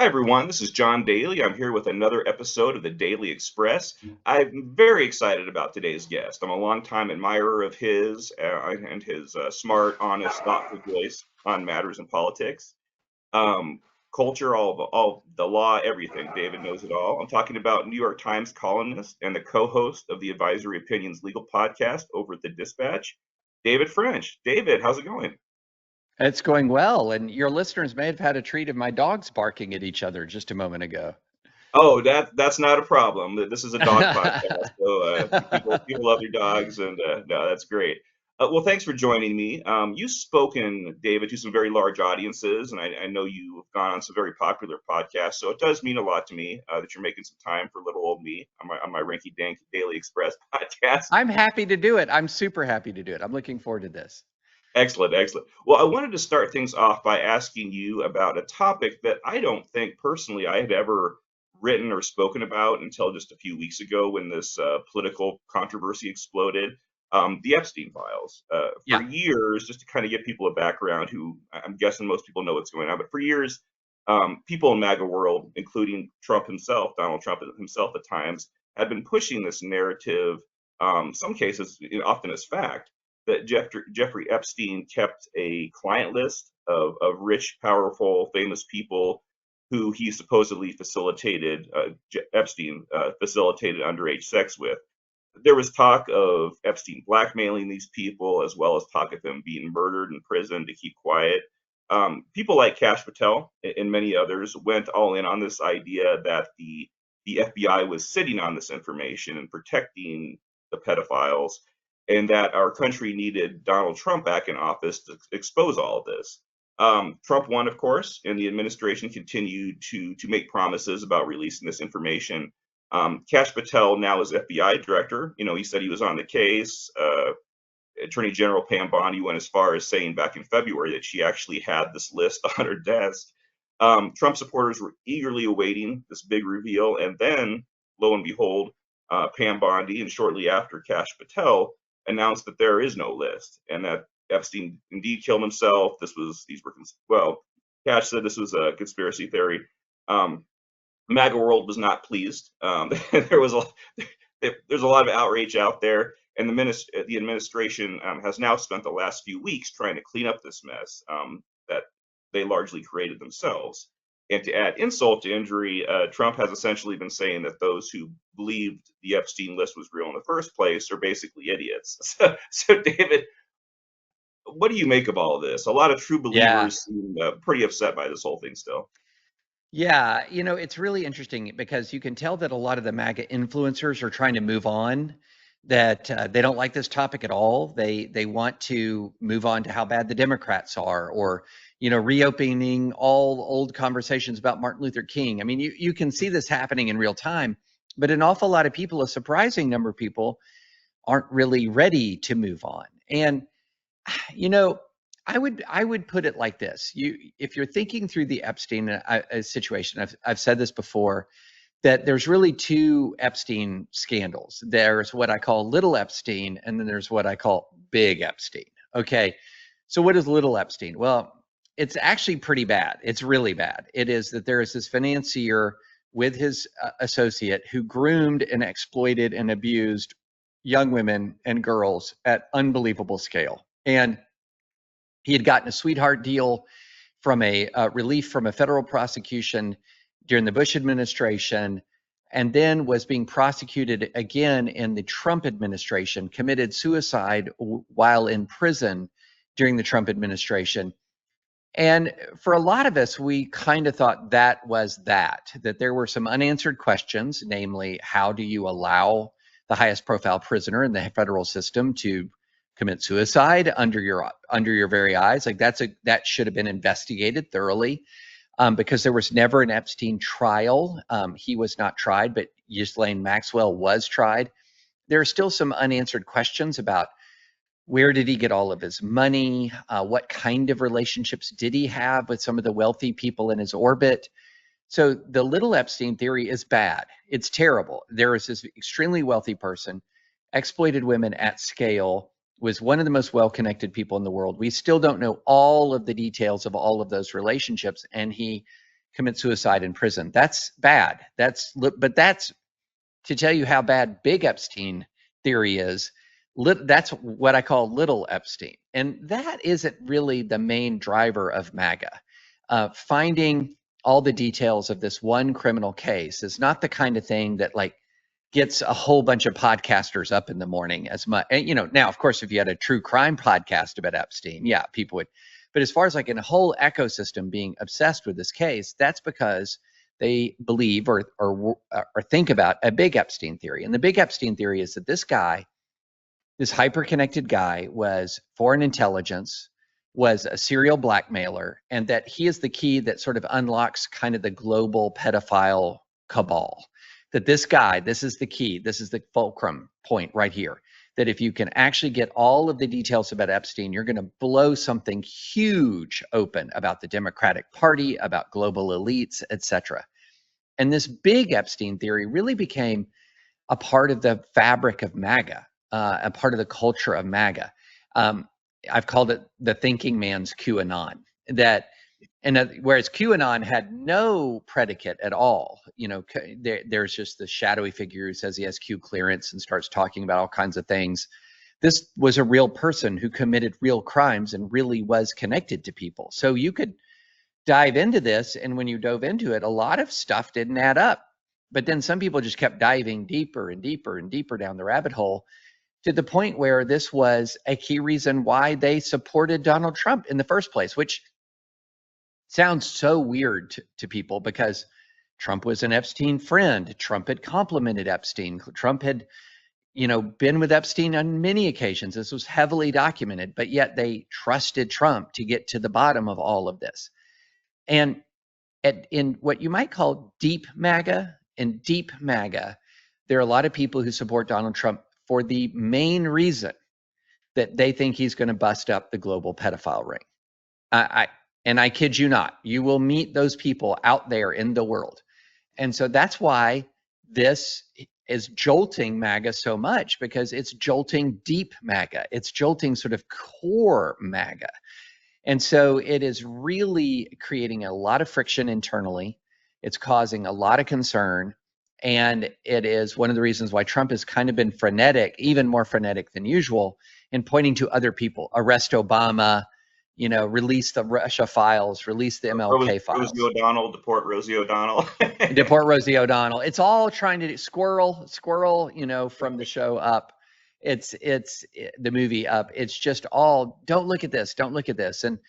Hi, everyone. This is John Daly. I'm here with another episode of the Daly Express. I'm very excited about today's guest. I'm a longtime admirer of his and his smart, honest, thoughtful voice on matters in politics, um, culture, all the law, everything. David knows it all. I'm talking about New York Times columnist and the co-host of the Advisory Opinions legal podcast over at the Dispatch, David French. David, how's it going? It's going well, and your listeners may have had a treat of my dogs barking at each other just a moment ago. Oh, that's not a problem. This is a dog podcast, so people love their dogs, and no, that's great. Well, thanks for joining me. You've spoken, David, to some very large audiences, and I know you've gone on some very popular podcasts. So it does mean a lot to me that you're making some time for little old me on my rinky dink Daily Express podcast. I'm happy to do it. I'm super happy to do it. I'm looking forward to this. Excellent, excellent. Well, I wanted to start things off by asking you about a topic that I don't think personally I had ever written or spoken about until just a few weeks ago when this political controversy exploded. The Epstein Files. For Yeah. years, just to kind of give people a background, who I'm guessing most people know what's going on, but for years, people in MAGA world, including Trump himself, Donald Trump himself at times, had been pushing this narrative, some cases, often as fact, that Jeffrey Epstein kept a client list of rich, powerful, famous people who he supposedly facilitated, Epstein facilitated underage sex with. There was talk of Epstein blackmailing these people, as well as talk of him being murdered in prison to keep quiet. People like Cash Patel and many others went all in on this idea that the FBI was sitting on this information and protecting the pedophiles, and that our country needed Donald Trump back in office to expose all of this. Trump won, of course, and the administration continued to make promises about releasing this information. Cash Patel now is FBI director. He said he was on the case. Attorney General Pam Bondi went as far as saying back in February that she actually had this list on her desk. Trump supporters were eagerly awaiting this big reveal, and then, lo and behold, Pam Bondi, and shortly after, Cash Patel announced that there is no list and that Epstein indeed killed himself. Well, Cash said this was a conspiracy theory. MAGA world was not pleased. There was there's a lot of outrage out there, and the administration has now spent the last few weeks trying to clean up this mess that they largely created themselves. And to add insult to injury, Trump has essentially been saying that those who believed the Epstein list was real in the first place are basically idiots. So David, what do you make of all of this? A lot of true Yeah. believers seem pretty upset by this whole thing still. Yeah. It's really interesting because you can tell that a lot of the MAGA influencers are trying to move on, that they don't like this topic at all. They want to move on to how bad the Democrats are, or, reopening all old conversations about Martin Luther King. I mean, you can see this happening in real time, but an awful lot of people, a surprising number of people, aren't really ready to move on. And you know, I would put it like this: if you're thinking through the Epstein situation, I've said this before, that there's really two Epstein scandals. There's what I call Little Epstein, and then there's what I call Big Epstein. Okay, so what is Little Epstein? Well, it's actually pretty bad. It's really bad. It is that there is this financier with his associate who groomed and exploited and abused young women and girls at unbelievable scale. And he had gotten a sweetheart deal from a relief from a federal prosecution during the Bush administration, and then was being prosecuted again in the Trump administration, committed suicide while in prison during the Trump administration. And for a lot of us, we kind of thought that was that there were some unanswered questions, namely, how do you allow the highest profile prisoner in the federal system to commit suicide under your very eyes? Like that should have been investigated thoroughly, because there was never an Epstein trial. He was not tried, but Ghislaine Maxwell was tried. There are still some unanswered questions about where did he get all of his money? What kind of relationships did he have with some of the wealthy people in his orbit? So the little Epstein theory is bad. It's terrible. There is this extremely wealthy person, exploited women at scale, was one of the most well-connected people in the world. We still don't know all of the details of all of those relationships, and he commit suicide in prison. That's bad. But that's to tell you how bad big Epstein theory is. That's what I call little Epstein. And that isn't really the main driver of MAGA. Finding all the details of this one criminal case is not the kind of thing that like gets a whole bunch of podcasters up in the morning as much. And, now, of course, if you had a true crime podcast about Epstein, yeah, people would. But as far as like in a whole ecosystem being obsessed with this case, that's because they believe or think about a big Epstein theory. And the big Epstein theory is that this guy, this hyper-connected guy, was foreign intelligence, was a serial blackmailer, and that he is the key that sort of unlocks kind of the global pedophile cabal. That this guy, this is the key, this is the fulcrum point right here, that if you can actually get all of the details about Epstein, you're going to blow something huge open about the Democratic Party, about global elites, etc. And this big Epstein theory really became a part of the fabric of MAGA, a part of the culture of MAGA. I've called it the thinking man's QAnon. Whereas QAnon had no predicate at all, there's just the shadowy figure who says he has Q clearance and starts talking about all kinds of things. This was a real person who committed real crimes and really was connected to people. So you could dive into this, and when you dove into it, a lot of stuff didn't add up. But then some people just kept diving deeper and deeper and deeper down the rabbit hole to the point where this was a key reason why they supported Donald Trump in the first place, which sounds so weird to people because Trump was an Epstein friend. Trump had complimented Epstein. Trump had, been with Epstein on many occasions. This was heavily documented, but yet they trusted Trump to get to the bottom of all of this. And in what you might call deep MAGA, there are a lot of people who support Donald Trump for the main reason that they think he's going to bust up the global pedophile ring. And I kid you not, you will meet those people out there in the world. And so that's why this is jolting MAGA so much, because it's jolting deep MAGA. It's jolting sort of core MAGA. And so it is really creating a lot of friction internally. It's causing a lot of concern. And it is one of the reasons why Trump has kind of been frenetic, even more frenetic than usual, in pointing to other people. Arrest Obama, release the Russia files, release the MLK files. Rosie O'Donnell, deport Rosie O'Donnell. Deport Rosie O'Donnell. It's all trying to squirrel, from the show Up. It's the movie Up. It's just all, don't look at this. And,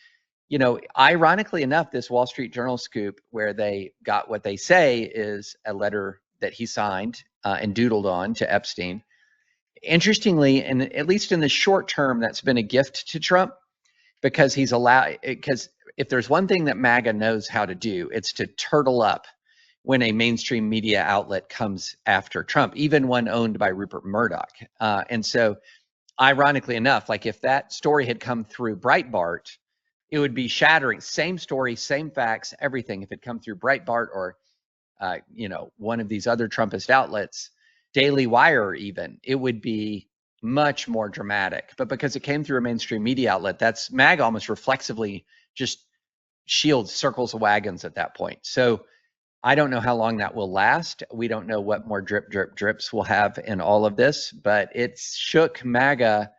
ironically enough, this Wall Street Journal scoop where they got what they say is a letter that he signed and doodled on to Epstein. Interestingly, and at least in the short term, that's been a gift to Trump, because because if there's one thing that MAGA knows how to do, it's to turtle up when a mainstream media outlet comes after Trump, even one owned by Rupert Murdoch. And so, ironically enough, like if that story had come through Breitbart, it would be shattering. Same story, same facts, everything. If it come through Breitbart or, one of these other Trumpist outlets, Daily Wire even, it would be much more dramatic. But because it came through a mainstream media outlet, that's MAGA almost reflexively just circles the wagons at that point. So I don't know how long that will last. We don't know what more drips we'll have in all of this, but it shook MAGA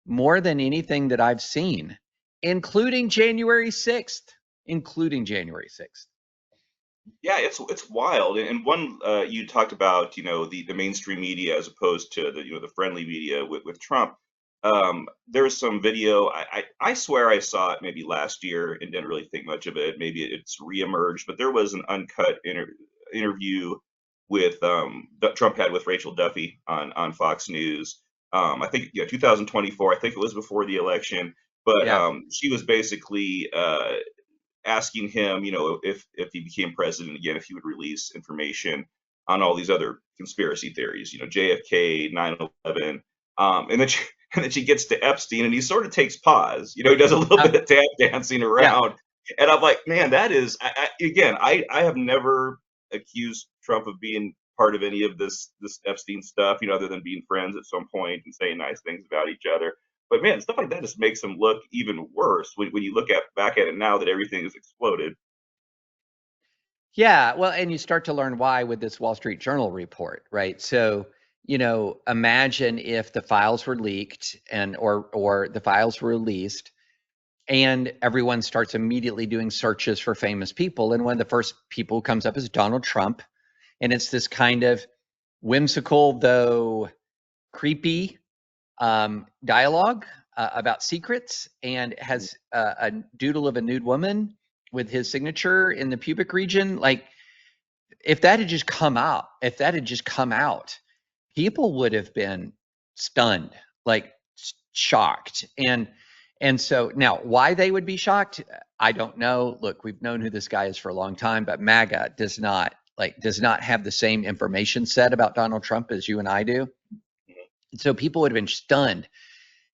more than anything that I've seen, including January 6th. Yeah, it's wild. And one you talked about, the mainstream media as opposed to the friendly media with Trump. There was some video. I swear I saw it maybe last year and didn't really think much of it. Maybe it's reemerged, but there was an uncut interview with that Trump had with Rachel Duffy on Fox News. I think 2024. I think it was before the election, but Yeah. She was basically asking him, if he became president again, if he would release information on all these other conspiracy theories, JFK, 9/11, and then she gets to Epstein, and he sort of takes pause. He does a little bit of tap dancing around, and I'm like, man, that is I have never accused Trump of being part of any of this Epstein stuff, other than being friends at some point and saying nice things about each other. But man, stuff like that just makes him look even worse when you look back at it now that everything has exploded. Yeah, well, and you start to learn why with this Wall Street Journal report, right? So, imagine if the files were leaked and or the files were released and everyone starts immediately doing searches for famous people, and one of the first people who comes up is Donald Trump, and it's this kind of whimsical though creepy dialogue about secrets, and has a doodle of a nude woman with his signature in the pubic region. Like, if that had just come out, people would have been stunned, like shocked. And so now why they would be shocked, I don't know. Look, we've known who this guy is for a long time, but MAGA does not have the same information set about Donald Trump as you and I do. And so people would have been stunned.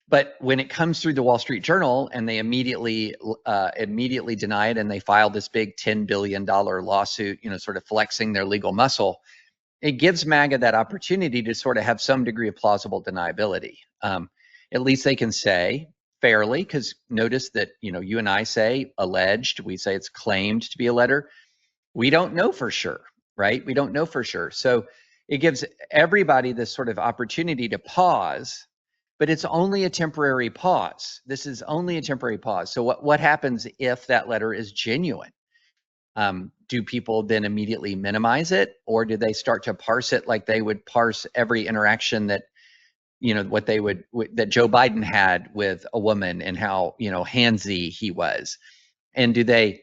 But when it comes through the Wall Street Journal and they immediately deny it, and they filed this big $10 billion lawsuit, sort of flexing their legal muscle, it gives MAGA that opportunity to sort of have some degree of plausible deniability. At least they can say fairly, because notice that, you and I say alleged, we say it's claimed to be a letter. We don't know for sure, right? We don't know for sure. So it gives everybody this sort of opportunity to pause, but it's only a temporary pause. This is only a temporary pause. So what happens if that letter is genuine? Do people then immediately minimize it, or do they start to parse it like they would parse every interaction that, that Joe Biden had with a woman, and how, handsy he was? And do they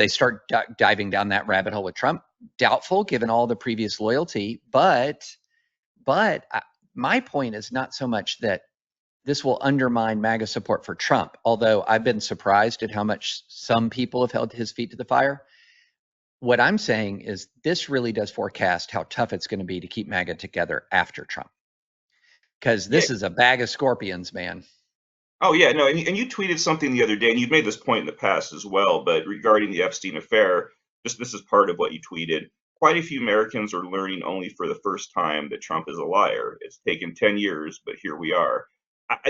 start diving down that rabbit hole with Trump? Doubtful, given all the previous loyalty. But my point is not so much that this will undermine MAGA support for Trump, although I've been surprised at how much some people have held his feet to the fire. What I'm saying is this really does forecast how tough it's going to be to keep MAGA together after Trump, because this is a bag of scorpions, man. Oh yeah, no, and you tweeted something the other day, and you've made this point in the past as well, but regarding the Epstein affair, just this is part of what you tweeted. Quite a few Americans are learning only for the first time that Trump is a liar. It's taken 10 years, but here we are.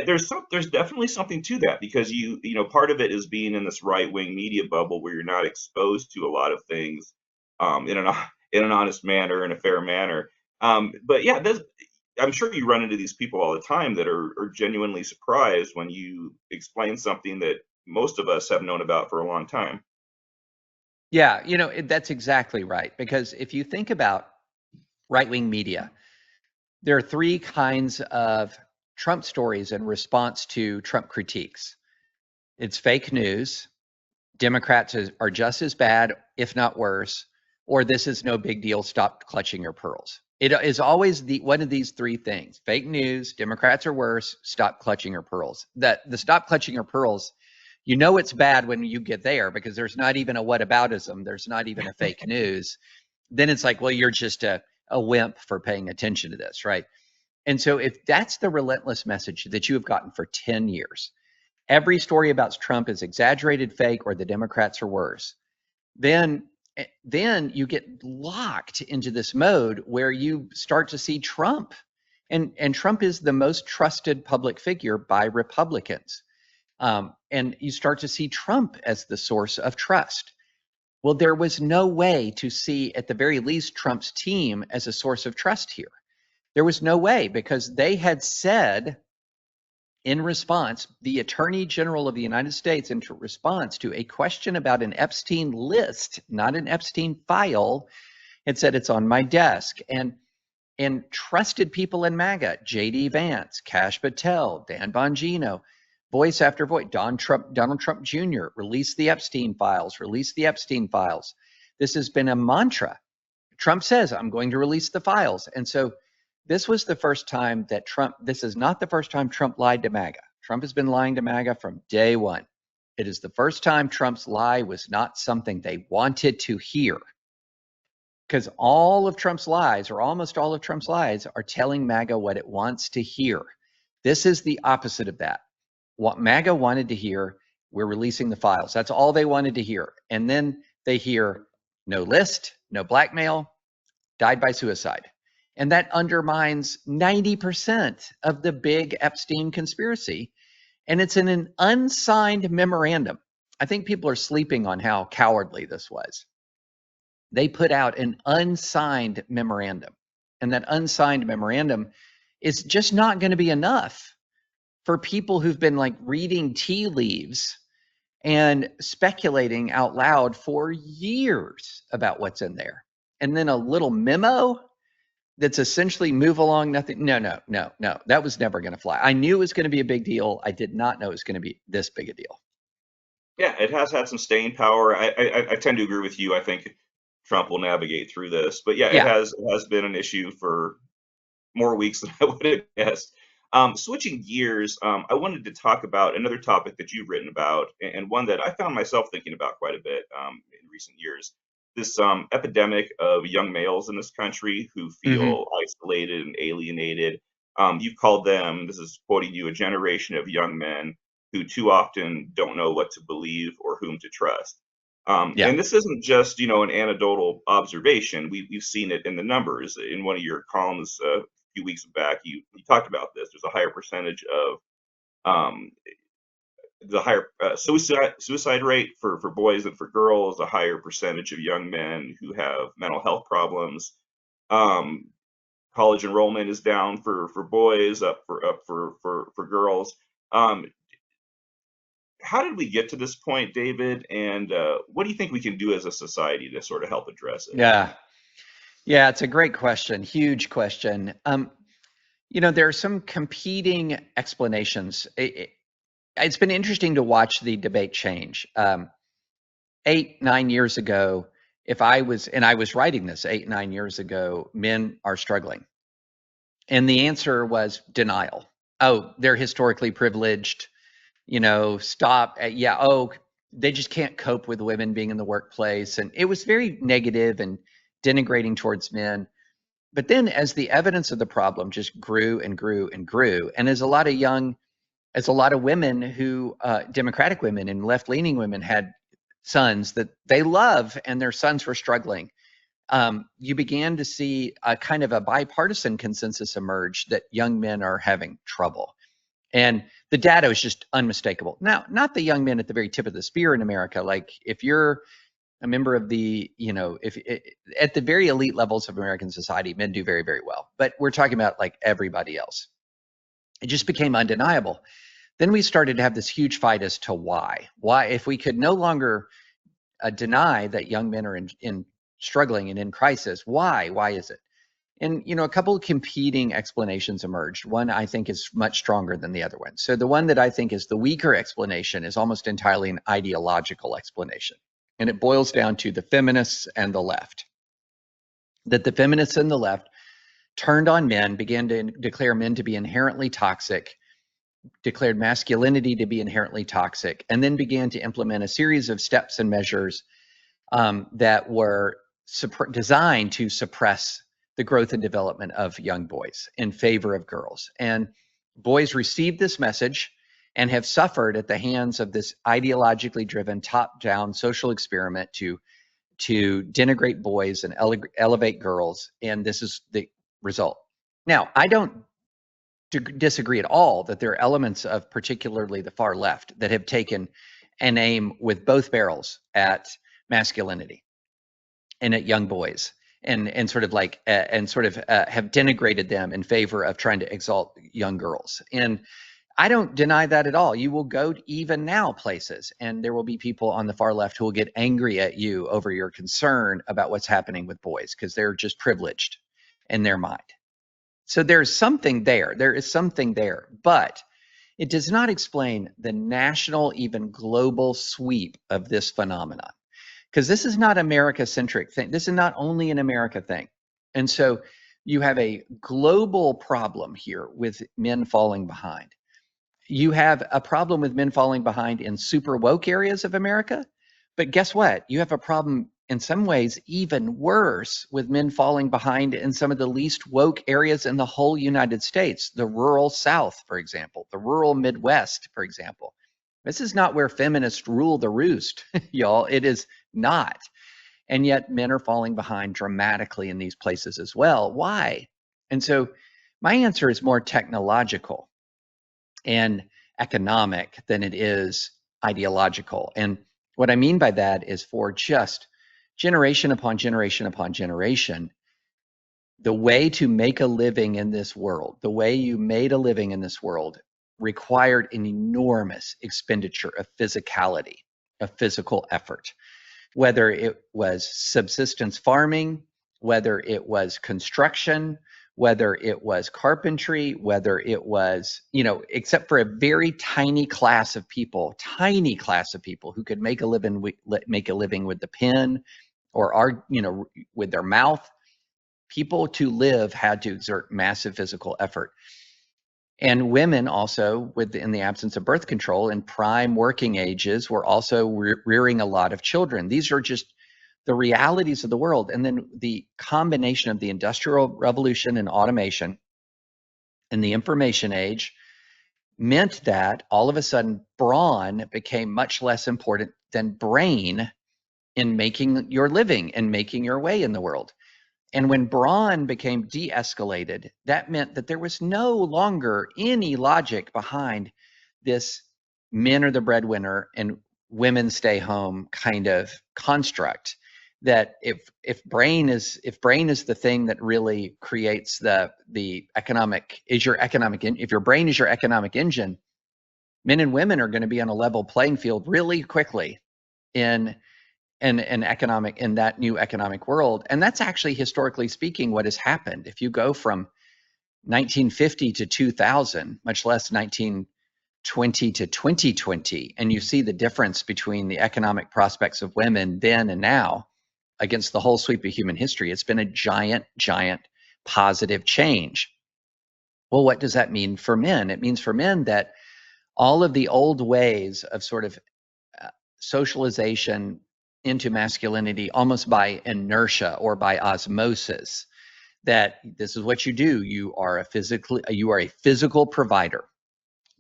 There's definitely something to that, because part of it is being in this right-wing media bubble where you're not exposed to a lot of things in an honest manner, in a fair manner. But yeah, I'm sure you run into these people all the time that are genuinely surprised when you explain something that most of us have known about for a long time. Yeah, that's exactly right. Because if you think about right-wing media, there are three kinds of Trump stories in response to Trump critiques. It's fake news, Democrats are just as bad, if not worse, or this is no big deal, stop clutching your pearls. It is always one of these three things: fake news, Democrats are worse, stop clutching your pearls. That the stop clutching your pearls, it's bad when you get there, because there's not even a whataboutism, there's not even a fake news. Then it's like, well, you're just a wimp for paying attention to this, right? And so if that's the relentless message that you have gotten for 10 years, every story about Trump is exaggerated, fake, or the Democrats are worse, then you get locked into this mode where you start to see Trump. And Trump is the most trusted public figure by Republicans. And you start to see Trump as the source of trust. Well, there was no way to see, at the very least, Trump's team as a source of trust here. There was no way, because they had said, in response, the Attorney General of the United States, in response to a question about an Epstein list, not an Epstein file, had said, it's on my desk. And trusted people in MAGA, J.D. Vance, Kash Patel, Dan Bongino, voice after voice, Donald Trump Jr., release the Epstein files, release the Epstein files. This has been a mantra. Trump says, I'm going to release the files. And so this was the first time that this is not the first time Trump lied to MAGA. Trump has been lying to MAGA from day one. It is the first time Trump's lie was not something they wanted to hear. Because all of Trump's lies, or almost all of Trump's lies, are telling MAGA what it wants to hear. This is the opposite of that. What MAGA wanted to hear, we're releasing the files. That's all they wanted to hear. And then they hear no list, no blackmail, died by suicide. And that undermines 90% of the big Epstein conspiracy. And it's in an unsigned memorandum. I think people are sleeping on how cowardly this was. they put out an unsigned memorandum. And that unsigned memorandum is just not going to be enough for people who've been like reading tea leaves and speculating out loud for years about what's in there. And then a little memo that's essentially move along nothing. No. That was never going to fly. I knew it was going to be a big deal. I did not know it was going to be this big a deal. Yeah, it has had some staying power. I tend to agree with you. I think Trump will navigate through this, but yeah, Yeah. it has been an issue for more weeks than I would have guessed. Switching gears, I wanted to talk about another topic that you've written about, and one that I found myself thinking about quite a bit in recent years. This epidemic of young males in this country who Hmm. feel isolated and alienated. You've called them, this is quoting you, a generation of young men who too often don't know what to believe or whom to trust. Yeah. And this isn't just, an anecdotal observation. We've seen it in the numbers. In one of your columns a few weeks back, you talked about this. There's a higher percentage of um, the higher suicide rate for boys than for girls, a higher percentage of young men who have mental health problems. Um, College enrollment is down for boys, up for girls. Um, how did we get to this point, David? And what do you think we can do as a society to sort of help address it? Yeah. Yeah. It's a great question. Huge question. There are some competing explanations. It's been interesting to watch the debate change. 8, 9 years ago, if I was, and I was writing this 8, 9 years ago, men are struggling. And the answer was denial. Oh, they're historically privileged, stop. Yeah. Oh, they just can't cope with women being in the workplace. And it was very negative and denigrating towards men. But then as the evidence of the problem just grew and grew and grew, and as a lot of women who, Democratic women and left leaning women had sons that they love and their sons were struggling, you began to see a kind of a bipartisan consensus emerge that young men are having trouble. And the data is just unmistakable. Now, not the young men at the very tip of the spear in America. Like if you're a member of the, if at the very elite levels of American society, men do very, very well. But we're talking about like everybody else. It just became undeniable. Then we started to have this huge fight as to why. Why, if we could no longer deny that young men are in struggling and in crisis, why? Why is it? And a couple of competing explanations emerged. One I think is much stronger than the other one. So the one that I think is the weaker explanation is almost entirely an ideological explanation. And it boils down to the feminists and the left. That the feminists and the left turned on men, began to declare men to be inherently toxic, declared masculinity to be inherently toxic, and then began to implement a series of steps and measures that were designed to suppress the growth and development of young boys in favor of girls. And boys received this message and have suffered at the hands of this ideologically driven top-down social experiment to denigrate boys and elevate girls. And this is the result. Now, I don't disagree at all that there are elements of particularly the far left that have taken an aim with both barrels at masculinity and at young boys and sort of like have denigrated them in favor of trying to exalt young girls. And I don't deny that at all. You will go even now places and there will be people on the far left who will get angry at you over your concern about what's happening with boys because they're just privileged in their mind. So there's something there. There is something there, but it does not explain the national, even global sweep of this phenomenon. Because this is not America-centric thing. This is not only an America thing. And so you have a global problem here with men falling behind. You have a problem with men falling behind in super woke areas of America. But guess what? You have a problem in some ways even worse with men falling behind in some of the least woke areas in the whole United States, the rural South, for example, the rural Midwest, for example. This is not where feminists rule the roost, y'all. It is not. And yet men are falling behind dramatically in these places as well. Why? And so my answer is more technological and economic than it is ideological. And what I mean by that is for just generation upon generation upon generation, the way to make a living in this world, the way you made a living in this world required an enormous expenditure of physicality, of physical effort, whether it was subsistence farming, whether it was construction, whether it was carpentry, whether it was, except for a very tiny class of people who could make a living with the pen or with their mouth. People to live had to exert massive physical effort. And women also, in the absence of birth control in prime working ages, were also rearing a lot of children. These are just the realities of the world. And then the combination of the Industrial Revolution and automation and the information age meant that all of a sudden brawn became much less important than brain in making your living and making your way in the world. And when brawn became de-escalated, that meant that there was no longer any logic behind this men are the breadwinner and women stay home kind of construct. That if brain is the thing that really creates the economic, if your brain is your economic engine, men and women are going to be on a level playing field really quickly in that new economic world. And that's actually, historically speaking, what has happened. If you go from 1950 to 2000, much less 1920 to 2020, and you see the difference between the economic prospects of women then and now against the whole sweep of human history, it's been a giant positive change. Well, what does that mean for men? It means for men that all of the old ways of sort of socialization into masculinity almost by inertia or by osmosis, that this is what you do. You are a physical provider.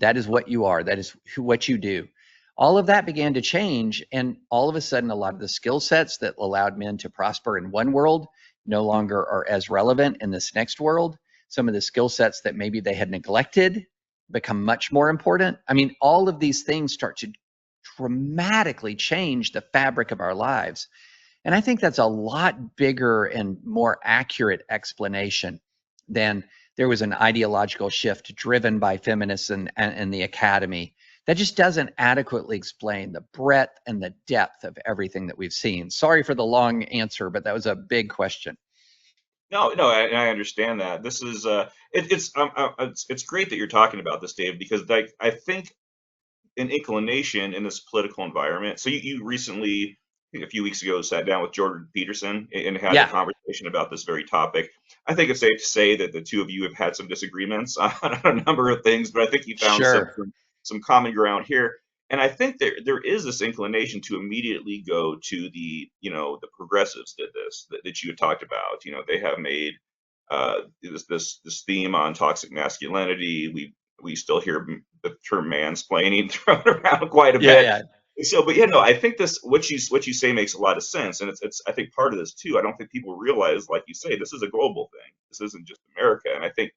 That is what you are. That is what you do. All of that began to change, and all of a sudden a lot of the skill sets that allowed men to prosper in one world no longer are as relevant in this next world. Some of the skill sets that maybe they had neglected become much more important. I mean, all of these things start to dramatically change the fabric of our lives. And I think that's a lot bigger and more accurate explanation than there was an ideological shift driven by feminists and the academy. That just doesn't adequately explain the breadth and the depth of everything that we've seen. Sorry for the long answer, but that was a big question. No, I understand that. This is it's great that you're talking about this, Dave, because I think an inclination in this political environment. So you recently, a few weeks ago, sat down with Jordan Peterson and had a conversation about this very topic. I think it's safe to say that the two of you have had some disagreements on a number of things, but I think you found some common ground here. And I think there is this inclination to immediately go to the progressives did this that you had talked about. They have made this theme on toxic masculinity. We still hear the term mansplaining thrown around quite a bit. Yeah. So, but no, I think what you say makes a lot of sense, and it's I think part of this too. I don't think people realize, like you say, this is a global thing. This isn't just America, and I think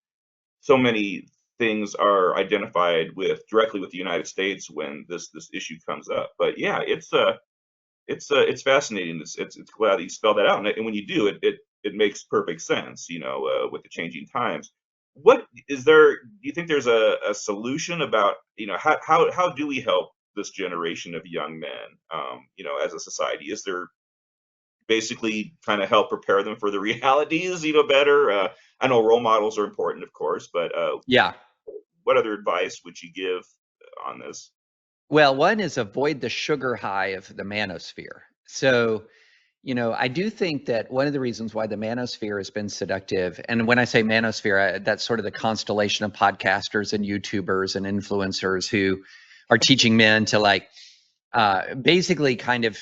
so many things are identified directly with the United States when this issue comes up. But yeah, it's fascinating. It's glad that you spelled that out, and when you do, it makes perfect sense. With the changing times. What is there? Do you think there's a solution about how do we help this generation of young men? As a society, is there basically kind of help prepare them for the realities, better? I know role models are important, of course, but what other advice would you give on this? Well, one is avoid the sugar high of the manosphere. So, I do think that one of the reasons why the manosphere has been seductive, and when I say manosphere, that's sort of the constellation of podcasters and YouTubers and influencers who are teaching men to basically kind of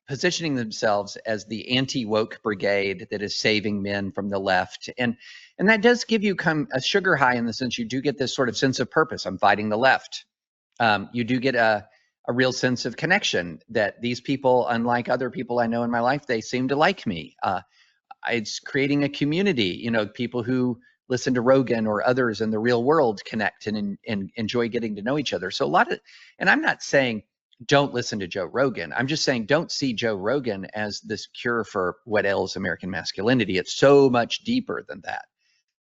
positioning themselves as the anti-woke brigade that is saving men from the left. And that does give you a sugar high in the sense you do get this sort of sense of purpose. I'm fighting the left. You do get a real sense of connection that these people, unlike other people I know in my life, they seem to like me. It's creating a community, people who listen to Rogan or others in the real world connect and enjoy getting to know each other. So and I'm not saying don't listen to Joe Rogan. I'm just saying, don't see Joe Rogan as this cure for what ails American masculinity. It's so much deeper than that.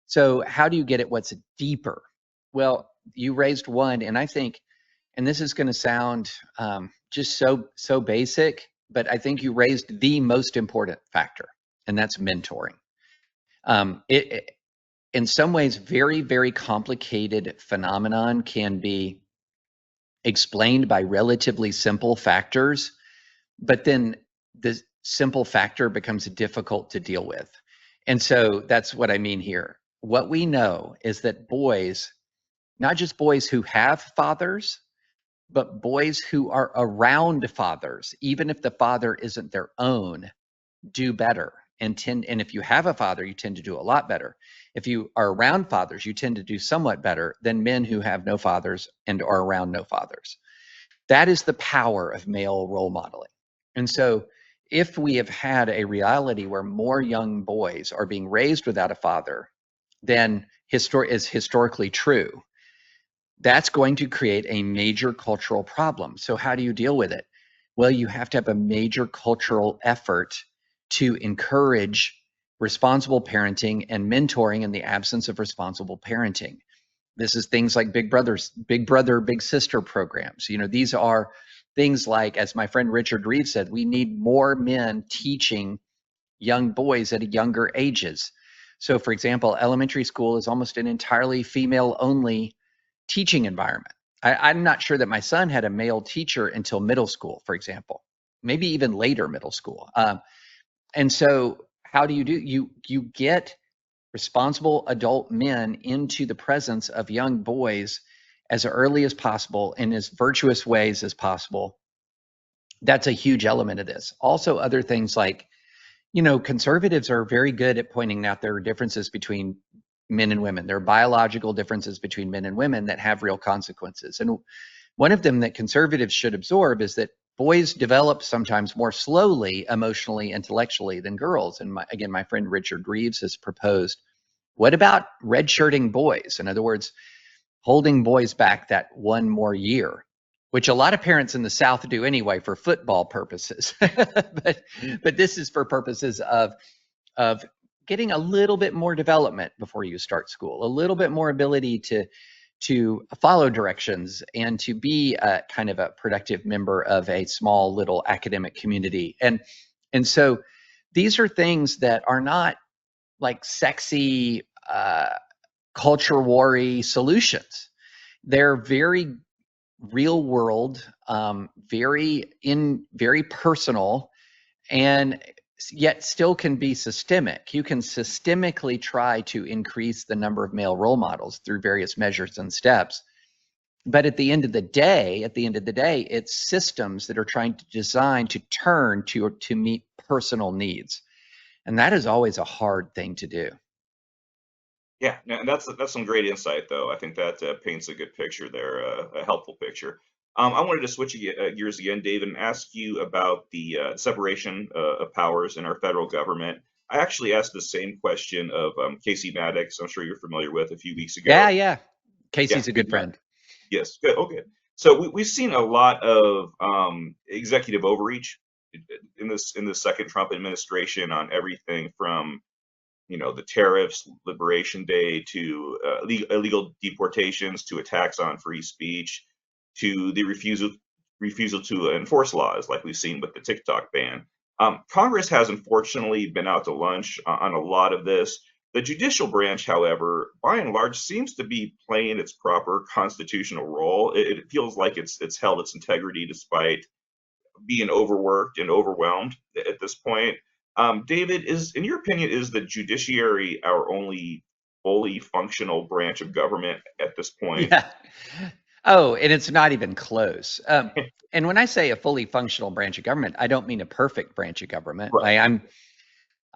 So how do you get at what's deeper? Well, you raised one, and I think, and this is going to sound just so basic, but I think you raised the most important factor, and that's mentoring. It in some ways, very complicated phenomenon can be explained by relatively simple factors, but then the simple factor becomes difficult to deal with. And so that's what I mean here. What we know is that boys, not just boys who have fathers, but boys who are around fathers, even if the father isn't their own, do better and if you have a father, you tend to do a lot better. If you are around fathers, you tend to do somewhat better than men who have no fathers and are around no fathers. That is the power of male role modeling. And so if we have had a reality where more young boys are being raised without a father than is historically true, that's going to create a major cultural problem. So how do you deal with it? Well, you have to have a major cultural effort to encourage responsible parenting and mentoring in the absence of responsible parenting. This is things like Big Brother, Big Sister programs. You know, these are things like, as my friend Richard Reeves said, we need more men teaching young boys at younger ages. So for example, elementary school is almost an entirely female-only teaching environment. I'm not sure that my son had a male teacher until middle school, for example, maybe even later middle school. And so how do? You get responsible adult men into the presence of young boys as early as possible in as virtuous ways as possible. That's a huge element of this. Also, other things like, you know, conservatives are very good at pointing out there are differences between men and women. There are biological differences between men and women that have real consequences. And one of them that conservatives should absorb is that boys develop sometimes more slowly, emotionally, intellectually than girls. And again, my friend Richard Reeves has proposed, what about redshirting boys? In other words, holding boys back that one more year, which a lot of parents in the South do anyway for football purposes. but this is for purposes of getting a little bit more development before you start school, a little bit more ability to follow directions and to be a kind of a productive member of a small little academic community. And so these are things that are not like sexy culture war-y solutions. They're very real world, very personal, and yet still can be systemic. You can systemically try to increase the number of male role models through various measures and steps. But at the end of the day, it's systems that are trying to design to turn to meet personal needs. And that is always a hard thing to do. Yeah, and that's some great insight, though. I think that paints a good picture there, a helpful picture. I wanted to switch gears again, David, and ask you about the separation of powers in our federal government. I actually asked the same question of Casey Maddox, I'm sure you're familiar with, a few weeks ago. Yeah. Yeah, Casey's a good friend. yes, good. Okay, so we've seen a lot of executive overreach in the second Trump administration on everything from, you know, the tariffs, Liberation Day, to illegal deportations, to attacks on free speech, to the refusal to enforce laws, like we've seen with the TikTok ban. Congress has unfortunately been out to lunch on a lot of this. The judicial branch, however, by and large, seems to be playing its proper constitutional role. It feels like it's held its integrity despite being overworked and overwhelmed at this point. David, in your opinion, is the judiciary our only fully functional branch of government at this point? Yeah. Oh, and it's not even close. And when I say a fully functional branch of government, I don't mean a perfect branch of government. Right. Like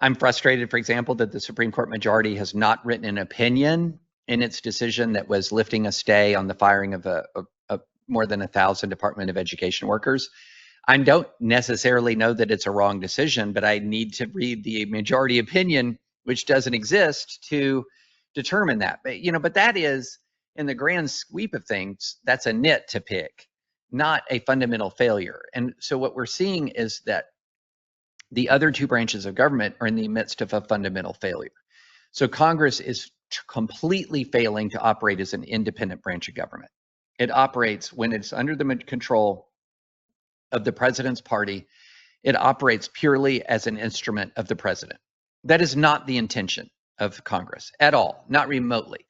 I'm frustrated, for example, that the Supreme Court majority has not written an opinion in its decision that was lifting a stay on the firing of more than 1,000 Department of Education workers. I don't necessarily know that it's a wrong decision, but I need to read the majority opinion, which doesn't exist, to determine that. But that is, in the grand sweep of things, that's a nit to pick. not a fundamental failure. And so what we're seeing is that the other two branches of government are in the midst of a fundamental failure. So Congress is completely failing to operate as an independent branch of government. It operates when it's under the control of the president's party. It operates purely as an instrument of the president. That is not the intention of Congress at all, not remotely.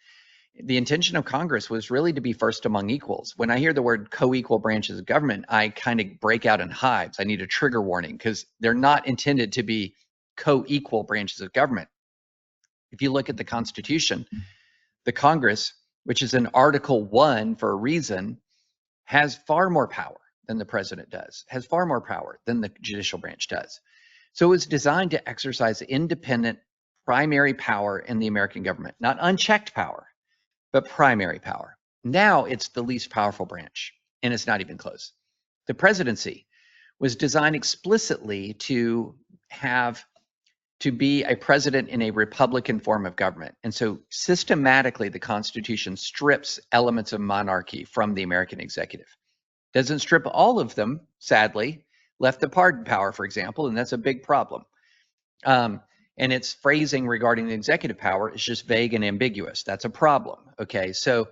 The intention of Congress was really to be first among equals. When I hear the word co-equal branches of government, I kind of break out in hives. I need a trigger warning because they're not intended to be co-equal branches of government. If you look at the Constitution, the Congress, which is in Article 1 for a reason, has far more power than the president does, has far more power than the judicial branch does. So it was designed to exercise independent primary power in the American government, not unchecked power, but primary power. Now it's the least powerful branch, and it's not even close. The presidency was designed explicitly to be a president in a Republican form of government. And so systematically, the Constitution strips elements of monarchy from the American executive. Doesn't strip all of them, sadly, left the pardon power, for example, and that's a big problem. And its phrasing regarding the executive power is just vague and ambiguous. That's a problem, okay? So,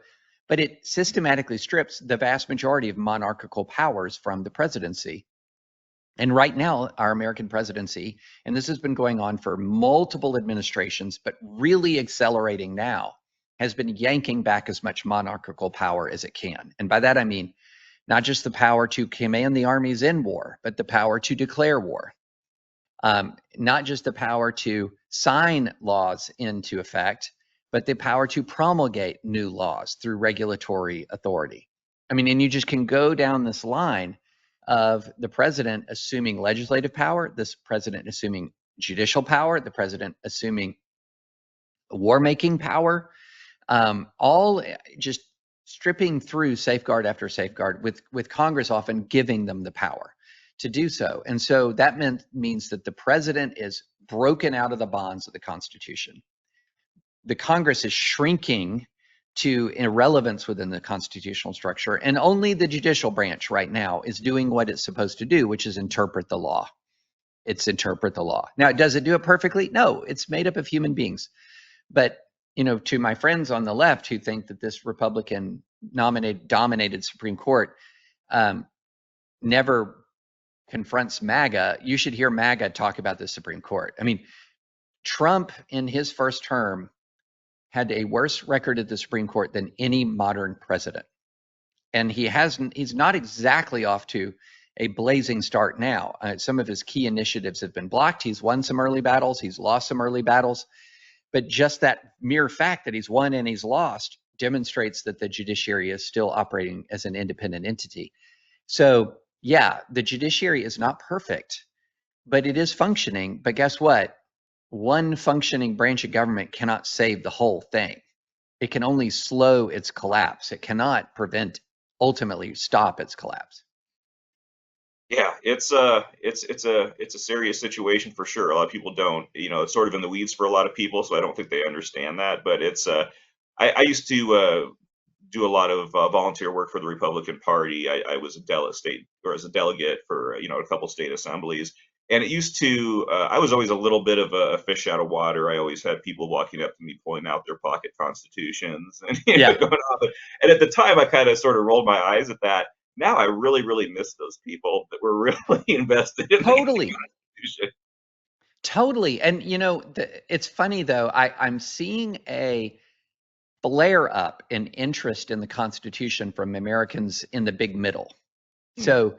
but it systematically strips the vast majority of monarchical powers from the presidency. And right now, our American presidency, and this has been going on for multiple administrations, but really accelerating now, has been yanking back as much monarchical power as it can. And by that, I mean, not just the power to command the armies in war, but the power to declare war. Not just the power to sign laws into effect, but the power to promulgate new laws through regulatory authority. I mean, and you just can go down this line of the president assuming legislative power, this president assuming judicial power, the president assuming war-making power, all just stripping through safeguard after safeguard, with Congress often giving them the power to do so. And so that means that the president is broken out of the bonds of the Constitution. The Congress is shrinking to irrelevance within the constitutional structure, and only the judicial branch right now is doing what it's supposed to do, which is interpret the law. It's interpret the law. Now, does it do it perfectly? No, it's made up of human beings. But, you know, to my friends on the left who think that this Republican dominated Supreme Court never confronts MAGA, you should hear MAGA talk about the Supreme Court. I mean, Trump in his first term had a worse record at the Supreme Court than any modern president. And he's not exactly off to a blazing start now. Some of his key initiatives have been blocked. He's won some early battles. He's lost some early battles. But just that mere fact that he's won and he's lost demonstrates that the judiciary is still operating as an independent entity. So, yeah, the judiciary is not perfect, but it is functioning. But guess what? One functioning branch of government cannot save the whole thing. It can only slow its collapse. It cannot ultimately stop its collapse. Yeah, it's a serious situation for sure. A lot of people don't, it's sort of in the weeds for a lot of people, so I don't think they understand that. But I used to do a lot of volunteer work for the Republican Party. I was a delegate for a couple state assemblies, and it used to. I was always a little bit of a fish out of water. I always had people walking up to me, pulling out their pocket constitutions, and going on. And at the time, I kind of sort of rolled my eyes at that. Now I really, really miss those people that were really invested in the Constitution. Totally. And it's funny though. I'm seeing a flare up in interest in the Constitution from Americans in the big middle. So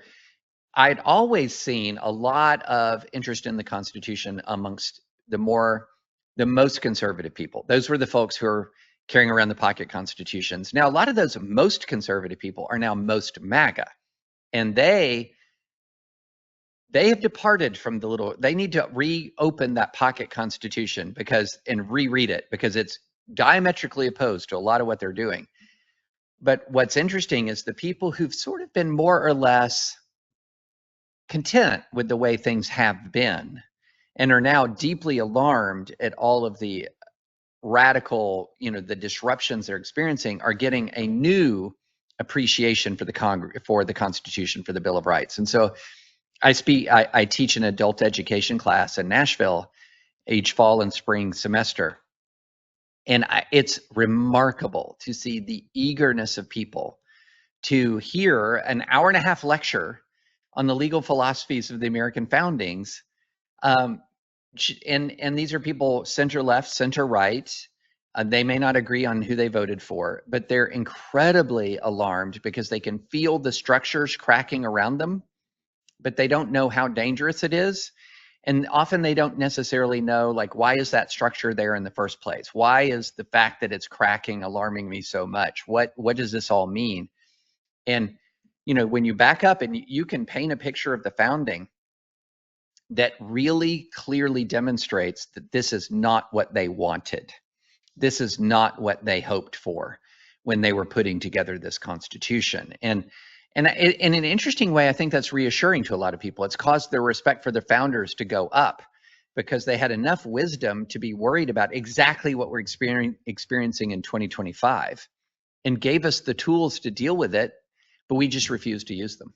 I'd always seen a lot of interest in the Constitution amongst the most conservative people. Those were the folks who are carrying around the pocket constitutions. Now, a lot of those most conservative people are now most MAGA, and they have departed from they need to reopen that pocket constitution and reread it because it's diametrically opposed to a lot of what they're doing. But what's interesting is the people who've sort of been more or less content with the way things have been and are now deeply alarmed at all of the radical, the disruptions they're experiencing, are getting a new appreciation for the Constitution, for the Bill of Rights. And so I teach an adult education class in Nashville each fall and spring semester. And it's remarkable to see the eagerness of people to hear an hour and a half lecture on the legal philosophies of the American foundings. And these are people center left, center right. They may not agree on who they voted for, but they're incredibly alarmed because they can feel the structures cracking around them, but they don't know how dangerous it is. And often they don't necessarily know, like, why is that structure there in the first place? Why is the fact that it's cracking alarming me so much? What does this all mean? And, when you back up and you can paint a picture of the founding that really clearly demonstrates that this is not what they wanted. This is not what they hoped for when they were putting together this Constitution. And in an interesting way, I think that's reassuring to a lot of people. It's caused their respect for the founders to go up because they had enough wisdom to be worried about exactly what we're experiencing in 2025 and gave us the tools to deal with it, but we just refused to use them.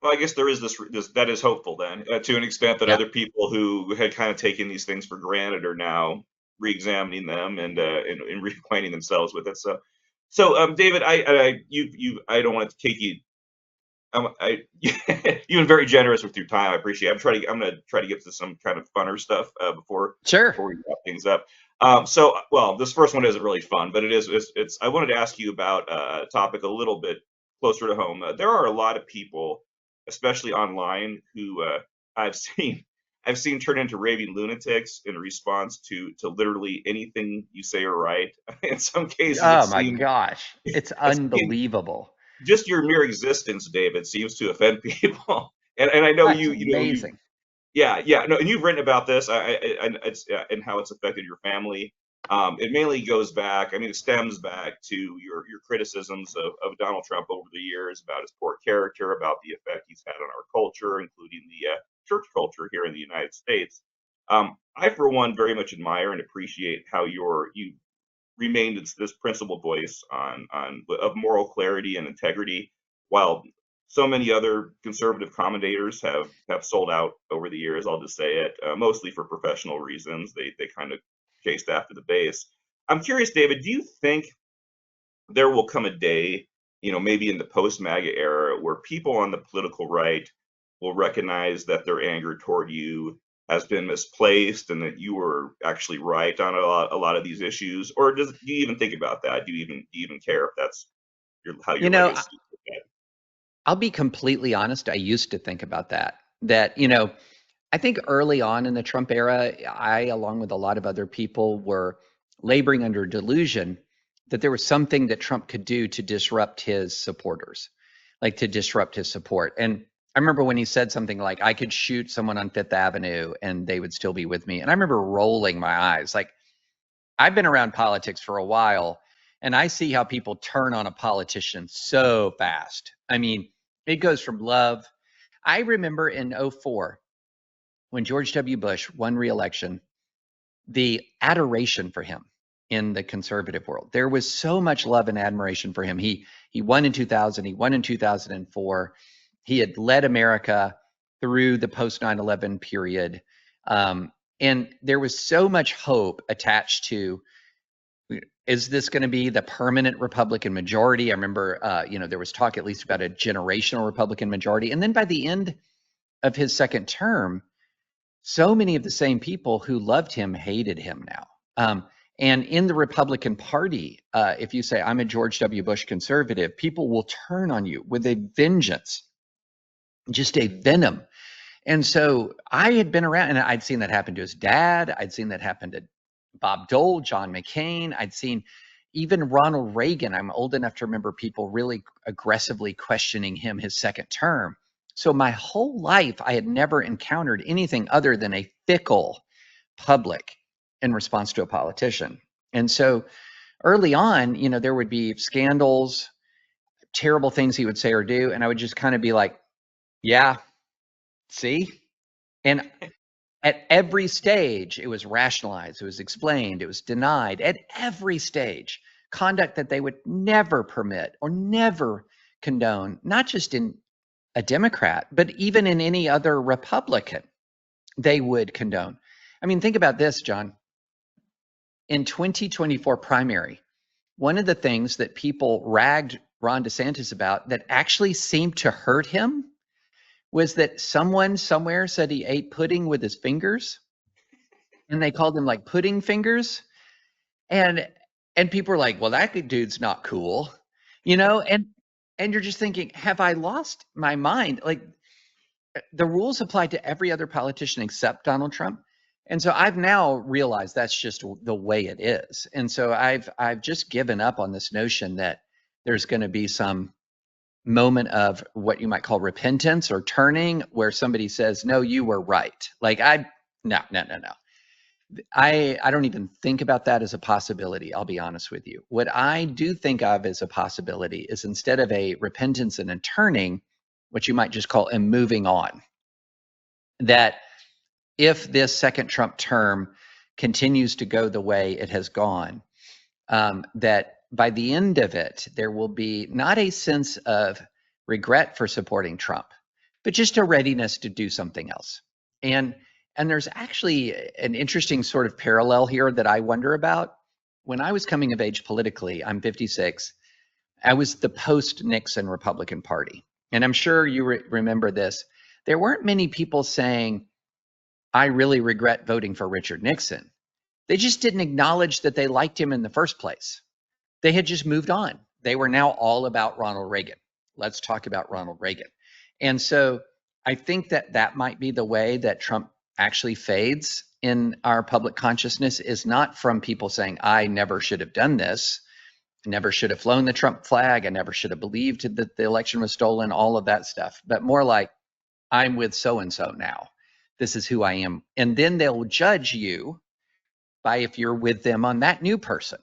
Well, I guess there is this that is hopeful then, to an extent that other people who had kind of taken these things for granted are now re-examining them and reacquainting themselves with it. So David, I don't want to take you. You've been very generous with your time. I appreciate it. I'm going to try to get to some kind of funner stuff before we wrap things up. Well, this first one isn't really fun, but it's I wanted to ask you about a topic a little bit closer to home. There are a lot of people, especially online, who I've seen turn into raving lunatics in response to literally anything you say or write. In some cases, oh my gosh, it's unbelievable. Just your mere existence, David, seems to offend people. And I know That's amazing. No, and you've written about this, and how it's affected your family. It mainly goes back. I mean, it stems back to your criticisms of Donald Trump over the years about his poor character, about the effect he's had on our culture, including the church culture here in the United States. I, for one, very much admire and appreciate how you remained this principled voice of moral clarity and integrity, while so many other conservative commentators have sold out over the years. I'll just say it, mostly for professional reasons. They kind of chased after the base. I'm curious, David, do you think there will come a day, maybe in the post-MAGA era, where people on the political right will recognize that their anger toward you has been misplaced and that you were actually right on a lot of these issues? Or do you even think about that? Do you even care if that's how your legacy is? I'll be completely honest. I used to think about that, I think early on in the Trump era, I, along with a lot of other people, were laboring under delusion that there was something that Trump could do to disrupt his supporters, like to disrupt his support. And I remember when he said something like, I could shoot someone on Fifth Avenue and they would still be with me. And I remember rolling my eyes. Like, I've been around politics for a while, and I see how people turn on a politician so fast. I mean, it goes from love. I remember in 2004, when George W. Bush won re-election, the adoration for him in the conservative world. There was so much love and admiration for him. He won in 2000. He won in 2004. He had led America through the post 9/11 period. And there was so much hope attached to, is this going to be the permanent Republican majority? I remember, there was talk at least about a generational Republican majority. And then by the end of his second term, so many of the same people who loved him hated him now. And in the Republican Party, if you say, I'm a George W. Bush conservative, people will turn on you with a vengeance, just a venom. And so I had been around, and I'd seen that happen to his dad. I'd seen that happen to Bob Dole, John McCain. I'd seen even Ronald Reagan. I'm old enough to remember people really aggressively questioning him his second term. So my whole life, I had never encountered anything other than a fickle public in response to a politician. And so early on, there would be scandals, terrible things he would say or do, and I would just kind of be like, yeah, see? And at every stage, it was rationalized, it was explained, it was denied at every stage. conduct that they would never permit or never condone, not just in a Democrat, but even in any other Republican, they would condone. I mean, think about this, John. In 2024 primary, one of the things that people ragged Ron DeSantis about that actually seemed to hurt him was that someone somewhere said he ate pudding with his fingers, and they called him like pudding fingers. And people are like, well, that dude's not cool, and you're just thinking, have I lost my mind? Like, the rules apply to every other politician except Donald Trump. And so I've now realized that's just the way it is. And so I've just given up on this notion that there's going to be some moment of what you might call repentance or turning where somebody says, no, you were right. Like no. I don't even think about that as a possibility. I'll be honest with you. What I do think of as a possibility is, instead of a repentance and a turning, what you might just call a moving on. That if this second Trump term continues to go the way it has gone, that by the end of it, there will be not a sense of regret for supporting Trump, but just a readiness to do something else. And there's actually an interesting sort of parallel here that I wonder about. When I was coming of age politically, I'm 56, I was the post-Nixon Republican Party. And I'm sure you remember this. There weren't many people saying, I really regret voting for Richard Nixon. They just didn't acknowledge that they liked him in the first place. They had just moved on. They were now all about Ronald Reagan. Let's talk about Ronald Reagan. And so I think that that might be the way that Trump actually fades in our public consciousness, is not from people saying, I never should have done this, never should have flown the Trump flag, I never should have believed that the election was stolen, all of that stuff, but more like, I'm with so-and-so now. This is who I am. And then they'll judge you by if you're with them on that new person.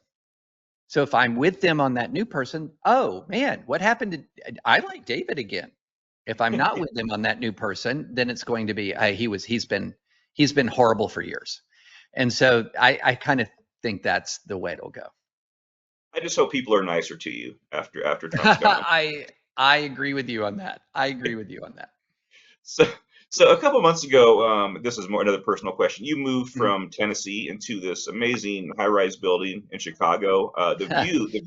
So if I'm with them on that new person, oh man, what happened I like David again. If I'm not with them on that new person, then it's going to be, he's been horrible for years. And so I kind of think that's the way it'll go. I just hope people are nicer to you after Trump's gone. I agree with you on that. So a couple months ago, this is more another personal question. You moved from Tennessee into this amazing high-rise building in Chicago. The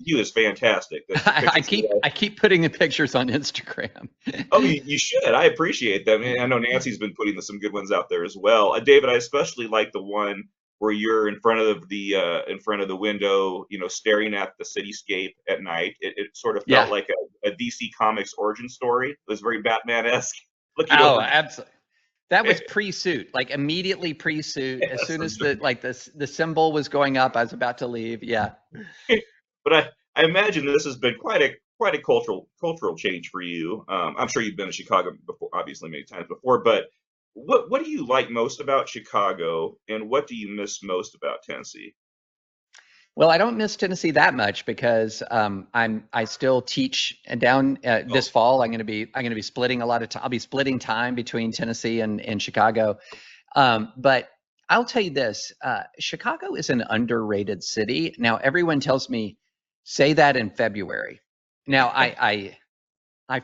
view is fantastic. I keep putting the pictures on Instagram. Oh, you should. I appreciate them. I know Nancy's been putting some good ones out there as well. David, I especially like the one where you're in front of the window, staring at the cityscape at night. It sort of felt like a DC Comics origin story. It was very Batman-esque. Oh, absolutely. That was pre-suit, like immediately pre-suit. As soon as the symbol was going up, I was about to leave. Yeah. But I imagine this has been quite a cultural change for you. I'm sure you've been to Chicago before, obviously many times before. But what do you like most about Chicago, and what do you miss most about Tennessee? Well, I don't miss Tennessee that much because I still teach down this fall. I'm going to be splitting a lot of time. I'll be splitting time between Tennessee and Chicago. But I'll tell you this: Chicago is an underrated city. Now, everyone tells me say that in February. Now, I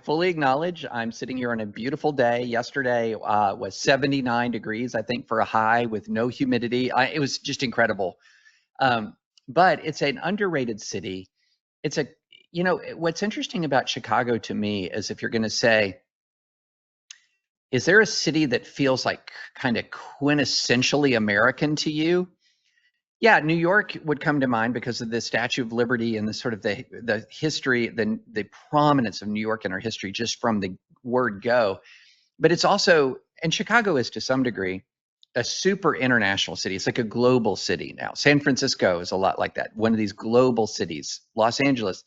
fully acknowledge I'm sitting here on a beautiful day. Yesterday was 79 degrees, I think, for a high with no humidity. It was just incredible. But it's an underrated city. What's interesting about Chicago to me is, if you're going to say, is there a city that feels like kind of quintessentially American to you? Yeah, New York would come to mind because of the Statue of Liberty and the sort of the history, the prominence of New York in our history just from the word go. But it's also, and Chicago is to some degree, a super international city. It's like a global city now. San Francisco is a lot like that, one of these global cities. Los Angeles.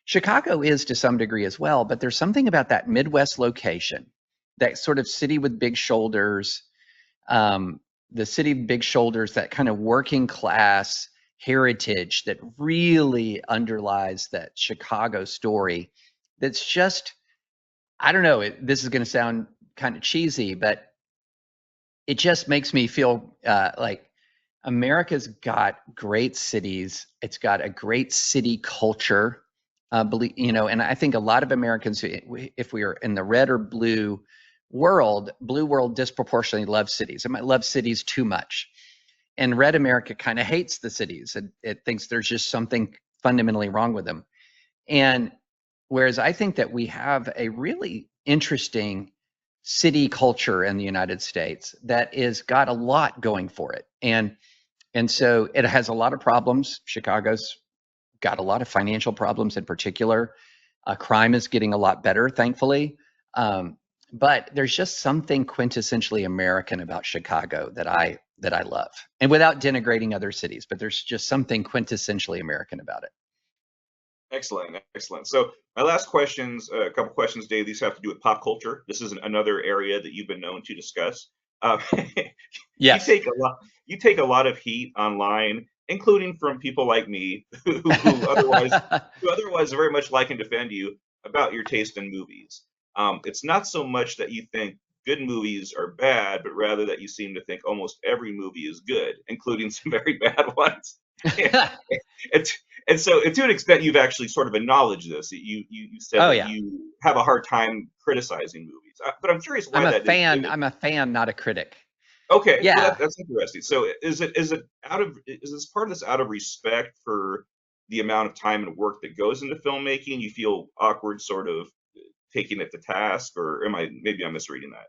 Chicago is to some degree as well, but there's something about that Midwest location, that sort of city with big shoulders, the city of big shoulders, that kind of working class heritage that really underlies that Chicago story. That's just, I don't know, this is going to sound kind of cheesy, but it just makes me feel like America's got great cities. It's got a great city culture. And I think a lot of Americans, if we are in the red or blue world disproportionately loves cities. It might love cities too much. And red America kind of hates the cities. It thinks there's just something fundamentally wrong with them. And whereas I think that we have a really interesting city culture in the United States that is got a lot going for it. And so it has a lot of problems. Chicago's got a lot of financial problems in particular. Crime is getting a lot better, thankfully. But there's just something quintessentially American about Chicago that I love, and without denigrating other cities, but there's just something quintessentially American about it. Excellent, excellent. So my last questions, a couple questions, Dave. These have to do with pop culture. This is another area that you've been known to discuss. You Yes. take a lot. You take a lot of heat online, including from people like me, who otherwise very much like and defend you about your taste in movies. It's not so much that you think good movies are bad, but rather that you seem to think almost every movie is good, including some very bad ones. And, and so, to an extent, you've actually sort of acknowledged this. You said Oh that yeah. you have a hard time criticizing movies, but I'm curious I'm why a that is. fan. I'm a fan, not a critic. Okay, well Yeah. that's interesting. So is this part of this out of respect for the amount of time and work that goes into filmmaking? You feel awkward sort of taking it to task, or am I maybe I'm misreading that?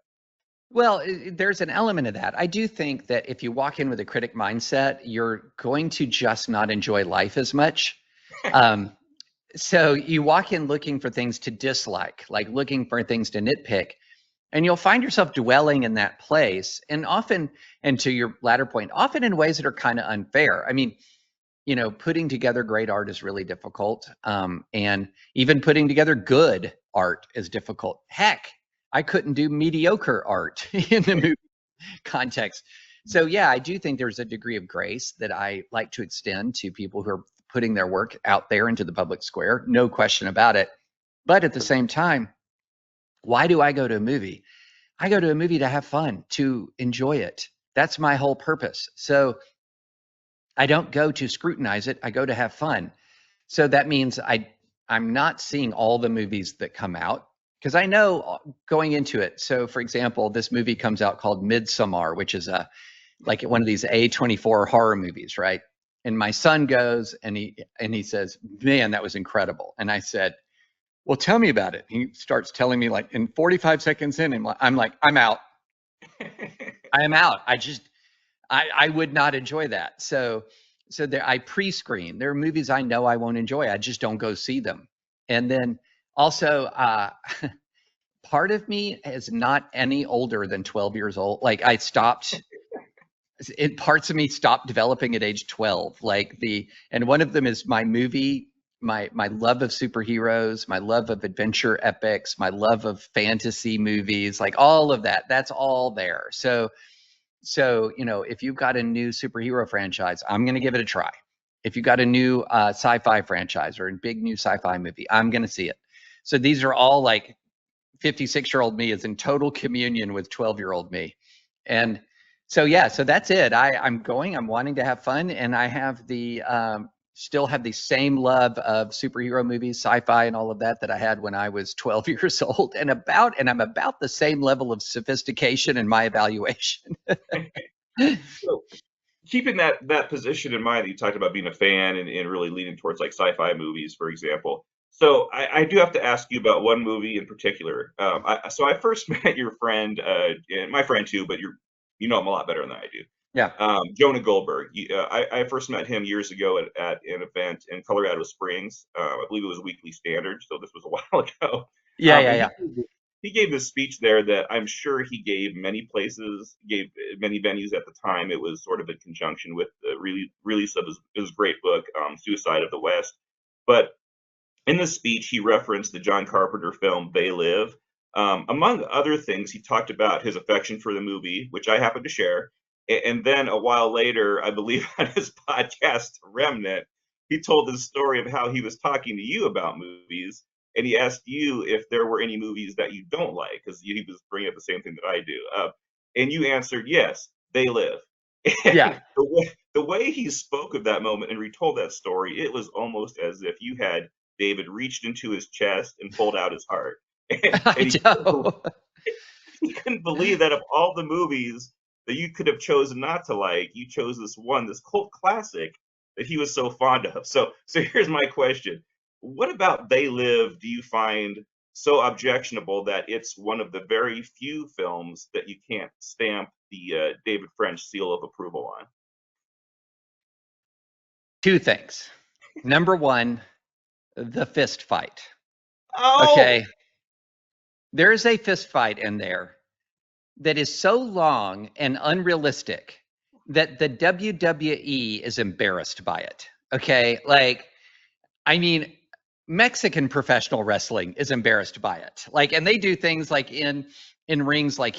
Well, there's an element of that. I do think that if you walk in with a critic mindset, you're going to just not enjoy life as much. Um, so you walk in looking for things to dislike, like looking for things to nitpick, and you'll find yourself dwelling in that place. And often, and to your latter point, often in ways that are kind of unfair. I mean, putting together great art is really difficult. And even putting together good art is difficult. Heck, I couldn't do mediocre art in the movie context. So, yeah, I do think there's a degree of grace that I like to extend to people who are putting their work out there into the public square. No question about it. But at the same time, why do I go to a movie? I go to a movie to have fun, to enjoy it. That's my whole purpose. So I don't go to scrutinize it. I go to have fun. So that means I'm not seeing all the movies that come out because I know going into it. So for example, this movie comes out called Midsommar, which is like one of these A24 horror movies, right? And my son goes and he says, "Man, that was incredible." And I said, "Well, tell me about it." He starts telling me like in 45 seconds in, I'm like, "I'm out. I am out. I would not enjoy that." So there, I pre-screen. There are movies I know I won't enjoy. I just don't go see them. And then also, part of me is not any older than 12 years old. Like I stopped. Parts of me stopped developing at age 12. And one of them is my movie, my love of superheroes, my love of adventure epics, my love of fantasy movies, like all of that. That's all there. So, if you've got a new superhero franchise, I'm going to give it a try. If you've got a new sci-fi franchise or a big new sci-fi movie, I'm going to see it. So these are all like 56-year-old me is in total communion with 12-year-old me. And so, yeah, so that's it. I'm wanting to have fun. And I have still have the same love of superhero movies, sci-fi and all of that I had when I was 12 years old and I'm about the same level of sophistication in my evaluation. So keeping that position in mind, that you talked about being a fan and really leaning towards like sci-fi movies, for example. So I do have to ask you about one movie in particular. So I first met your friend, and my friend too, but you know him a lot better than I do. Yeah. Jonah Goldberg. I first met him years ago at an event in Colorado Springs. I believe it was Weekly Standard, so this was a while ago. Yeah. Yeah. And Yeah. he gave this speech there that I'm sure he gave many places, gave many venues at the time. It was sort of in conjunction with the release of his great book, Suicide of the West. But in the speech, he referenced the John Carpenter film They Live. Among other things, he talked about his affection for the movie, which I happen to share. And then a while later, I believe on his podcast Remnant, he told the story of how he was talking to you about movies, and he asked you if there were any movies that you don't like, because he was bringing up the same thing that I do. And you answered, yes, They Live. Yeah. And the way he spoke of that moment and retold that story, it was almost as if you had David reached into his chest and pulled out his heart. And I know. he couldn't believe that of all the movies that you could have chosen not to like, you chose this one, this cult classic that he was so fond of. So here's my question. What about They Live do you find so objectionable that it's one of the very few films that you can't stamp the David French seal of approval on? Two things. Number one, the fist fight. Oh, Okay. There is a fist fight in there that is so long and unrealistic that the WWE is embarrassed by it. Okay. Like, I mean, Mexican professional wrestling is embarrassed by it. Like, and they do things like in rings like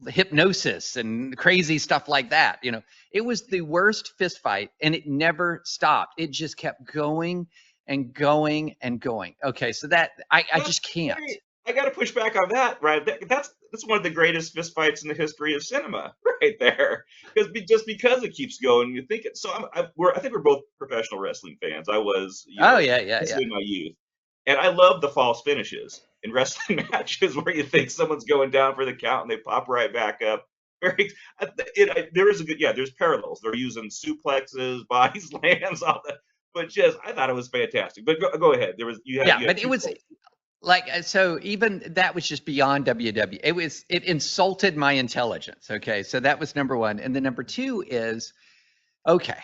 hypnosis and crazy stuff like that. You know, it was the worst fist fight, and it never stopped. It just kept going and going and going. Okay, so that I that's just can't. very. I got to push back on that, right? That's one of the greatest fistfights in the history of cinema, right there. Because just because it keeps going, you think it. So I think we're both professional wrestling fans. I was, Oh yeah, yeah, yeah. especially in my youth, and I love the false finishes in wrestling matches where you think someone's going down for the count and they pop right back up. Very, there is a good, yeah. There's parallels. They're using suplexes, body slams, all that. But just, I thought it was fantastic. But go ahead. Yeah, You had but it two was points. like so even that was just beyond WW. It insulted my intelligence. Okay, so that was number one, and then number two is okay.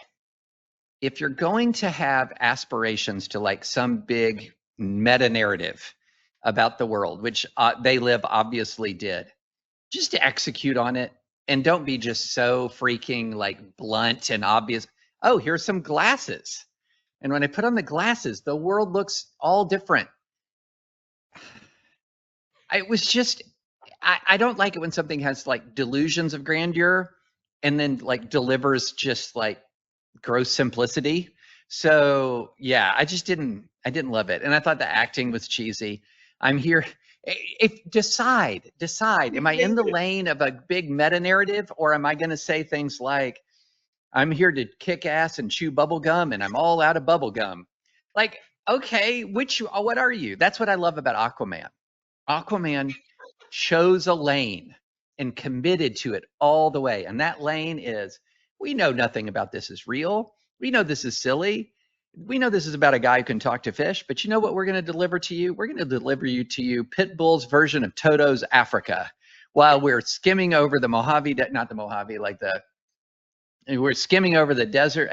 If you're going to have aspirations to like some big meta narrative about the world, which They Live obviously did, just to execute on it and don't be just so freaking like blunt and obvious. Oh, here's some glasses. And when I put on the glasses, the world looks all different. It was just, I don't like it when something has like delusions of grandeur and then like delivers just like gross simplicity. So yeah, I didn't love it. And I thought the acting was cheesy. I'm here. If decide, am I in the David, lane of a big meta narrative or am I going to say things like, I'm here to kick ass and chew bubble gum and I'm all out of bubble gum? Like, okay, what are you? That's what I love about Aquaman. Aquaman chose a lane and committed to it all the way. And that lane is we know nothing about this is real. We know this is silly. We know this is about a guy who can talk to fish, but you know what we're going to deliver to you? We're going to deliver you to you Pitbull's version of Toto's Africa while we're skimming over the Mojave, not the Mojave, like we're skimming over a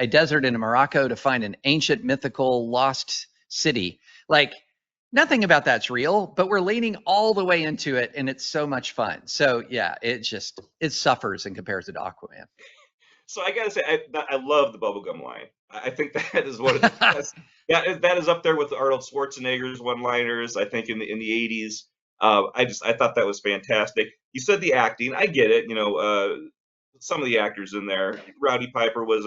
desert in Morocco to find an ancient mythical lost city. Like nothing about that's real, but we're leaning all the way into it and it's so much fun. So yeah, it suffers in comparison to Aquaman. so I gotta say, I love the bubblegum line. I think that is one of the best. That is up there with Arnold Schwarzenegger's one-liners. I think in the 80s. I thought that was fantastic. You said the acting. I get it. Some of the actors in there. Rowdy Piper was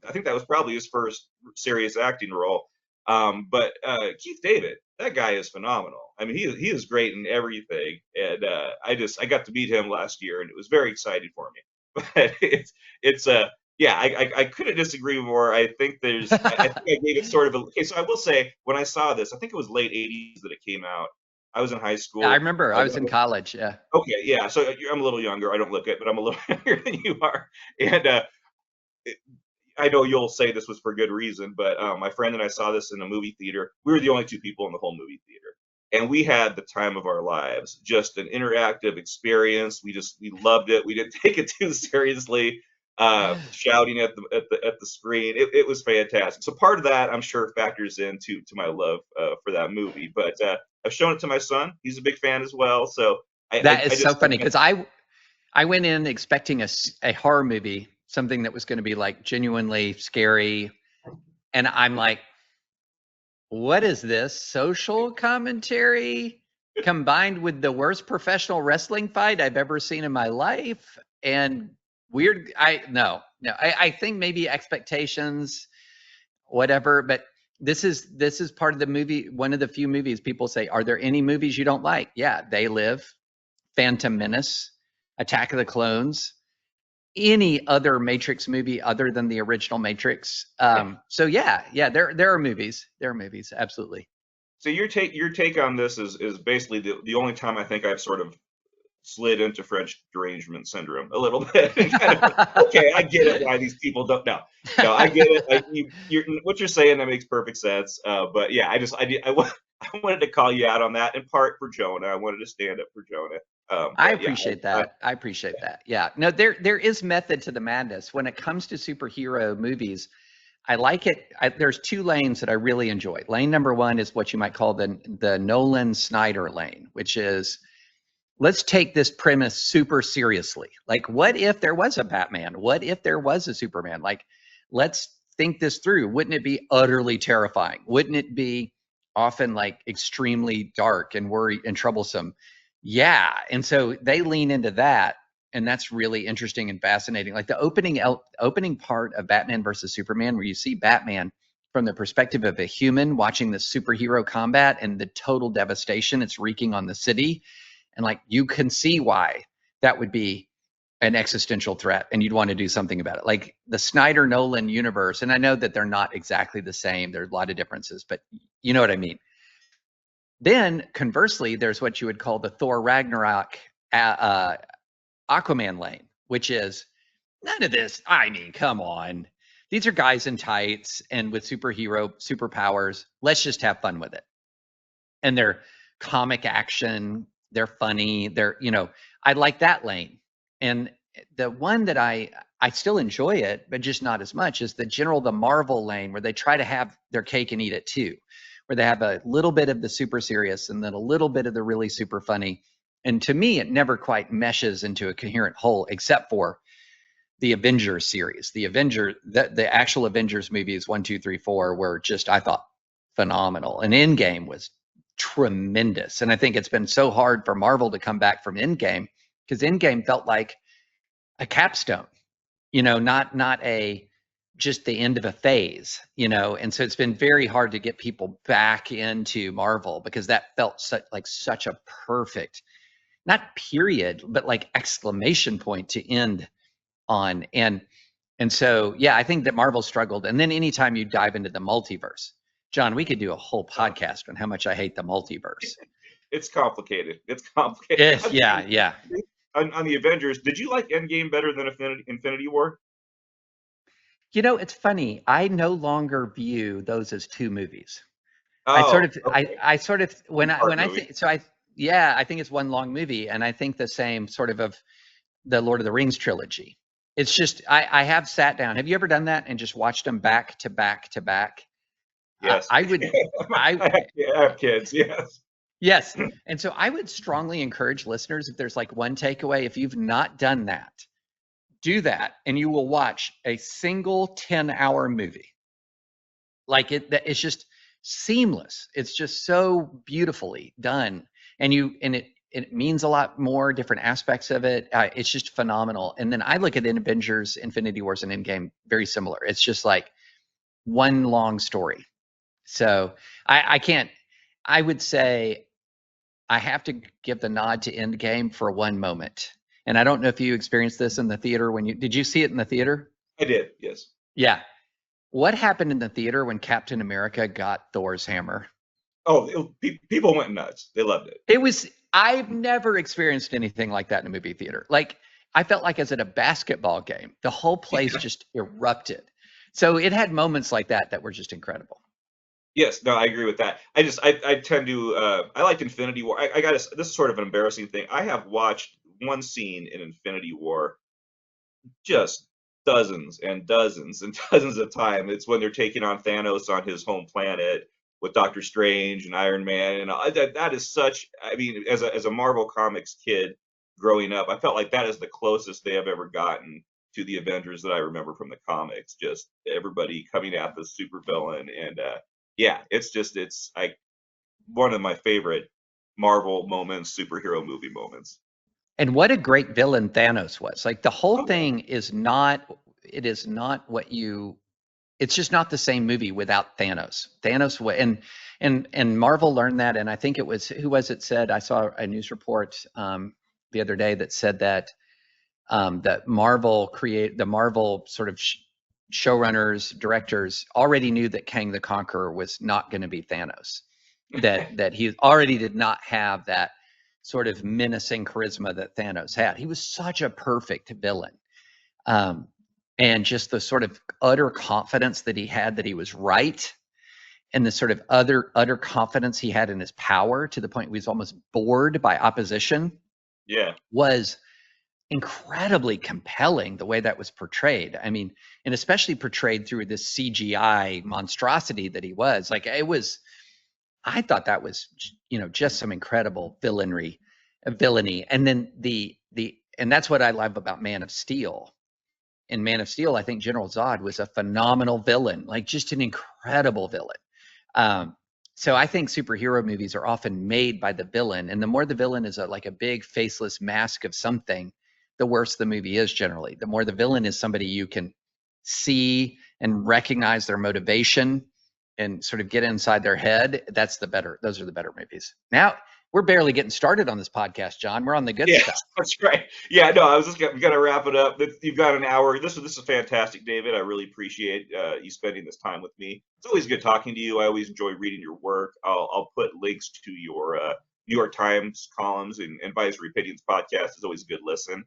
I think that was probably his first serious acting role. But Keith David, that guy is phenomenal. I mean, he is great in everything, and I got to meet him last year, and it was very exciting for me. But it's yeah, I couldn't disagree more. I think I think I gave it sort of a. Okay, so I will say when I saw this, I think it was late '80s that it came out. I was in high I school. remember I was in college. Yeah. Okay, yeah. So I'm a little younger. I don't look it, but I'm a little younger than you are. And it, I know you'll say this was for good reason, but my friend and I saw this in a movie theater. We were the only two people in the whole movie theater, and we had the time of our lives. Just an interactive experience. We loved it. We didn't take it too seriously. Shouting at the screen. It was fantastic. So part of that, I'm sure, factors into to my love for that movie. But I've shown it to my son. He's a big fan as well. So That I is so just funny because I went in expecting a horror movie, something that was going to be like genuinely scary, and I'm like, what is this social commentary combined with the worst professional wrestling fight I've ever seen in my life? And weird. No. I think maybe expectations, whatever. But this is part of the movie. One of the few movies people say, are there any movies you don't like? Yeah, They Live, Phantom Menace, Attack of the Clones. any other Matrix movie other than the original Matrix. So yeah, there are movies. There are movies, absolutely. So your take on this is basically the only time I think I've sort of slid into French derangement syndrome a little bit. And kind of, okay, I get it why these people don't know. No, I get it. What you're saying, that makes perfect sense. But yeah, I wanted to call you out on that, in part for Jonah. I wanted to stand up for Jonah. I But yeah, appreciate that. I appreciate that. Yeah. No, there is method to the madness. When it comes to superhero movies, I like it. There's two lanes that I really enjoy. Lane number one is what you might call the Nolan Snyder lane, which is, let's take this premise super seriously. Like, what if there was a Batman? What if there was a Superman? Like, let's think this through. Wouldn't it be utterly terrifying? Wouldn't it be often like extremely dark and worry and troublesome? Yeah. And so they lean into that. And that's really interesting and fascinating. Like the opening part of Batman versus Superman, where you see Batman from the perspective of a human watching the superhero combat and the total devastation it's wreaking on the city. And like, you can see why that would be an existential threat and you'd want to do something about it. Like the Snyder Nolan universe, and I know that they're not exactly the same. There's a lot of differences, but you know what I mean. Then conversely, there's what you would call the Thor Ragnarok Aquaman lane, which is none of this. I mean, come on. These are guys in tights and with superpowers. Let's just have fun with it. And they're comic action. They're funny. I like that lane. And the one that I still enjoy it, but just not as much, is the Marvel lane, where they try to have their cake and eat it too, where they have a little bit of the super serious and then a little bit of the really super funny. And to me, it never quite meshes into a coherent whole, except for the Avengers series. The actual Avengers movies 1, 2, 3, 4 were just, I thought, phenomenal. And Endgame was tremendous. And I think it's been so hard for Marvel to come back from Endgame, because Endgame felt like a capstone, not a just the end of a phase, and so it's been very hard to get people back into Marvel, because that felt such a perfect, not period, but like exclamation point to end on. And so, yeah, I think that Marvel struggled. And then anytime you dive into the multiverse, John, we could do a whole podcast on how much I hate the multiverse. It's complicated. It's complicated. Yeah. On the Avengers, did you like Endgame better than Infinity War? It's funny. I no longer view those as two movies. Oh, okay. I sort of, when I Movie. think, I think it's one long movie. And I think the same sort of the Lord of the Rings trilogy. It's just, I have sat down. Have you ever done that and just watched them back to back to back? Yes. I would, I have kids. Yes. yes. And so I would strongly encourage listeners, if there's like one takeaway, if you've not done that, do that, and you will watch a single 10-hour movie. Like it's just seamless. It's just so beautifully done. And it means a lot more, different aspects of it. It's just phenomenal. And then I look at Avengers, Infinity Wars, and Endgame very similar. It's just like one long story. So I would say I have to give the nod to Endgame for one moment. And I don't know if you experienced this in the theater did you see it in the theater? I did, yes. Yeah. What happened in the theater when Captain America got Thor's hammer? Oh, people went nuts. They loved it. I've never experienced anything like that in a movie theater. Like, I felt like I was at a basketball game. The whole place just erupted. So it had moments like that were just incredible. Yes, no, I agree with that. I tend to I liked Infinity War. I got this is sort of an embarrassing thing. I have watched one scene in Infinity War just dozens and dozens and dozens of times. It's when they're taking on Thanos on his home planet with Doctor Strange and Iron Man, and that is such. I mean, as a Marvel Comics kid growing up, I felt like that is the closest they have ever gotten to the Avengers that I remember from the comics. Just everybody coming at the supervillain, and yeah, it's like one of my favorite Marvel moments, superhero movie moments. And what a great villain Thanos was. Like, the whole Oh, yeah. thing is not it's just not the same movie without Thanos. And Marvel learned that. And I think who was it said, I saw a news report the other day that said that that the Marvel sort of showrunners, directors already knew that Kang the Conqueror was not going to be Thanos. that he already did not have that sort of menacing charisma that Thanos had. He was such a perfect villain. And just the sort of utter confidence that he had that he was right, and the sort of utter confidence he had in his power to the point where he was almost bored by opposition. Yeah. Was incredibly compelling the way that was portrayed. I mean, and especially portrayed through this CGI monstrosity that he was. Like, I thought that was, just some incredible villainy. And then and that's what I love about Man of Steel. In Man of Steel, I think General Zod was a phenomenal villain, like just an incredible villain. So I think superhero movies are often made by the villain, and the more the villain is like a big faceless mask of something, the worse the movie is generally. The more the villain is somebody you can see and recognize their motivation and sort of get inside their head, those are the better movies. Now, we're barely getting started on this podcast, John. We're on the good stuff. That's right. Yeah, no, I was just going to wrap it up. You've got an hour. This is fantastic, David. I really appreciate you spending this time with me. It's always good talking to you. I always enjoy reading your work. I'll put links to your New York Times columns and Advisory Opinions podcast is always a good listen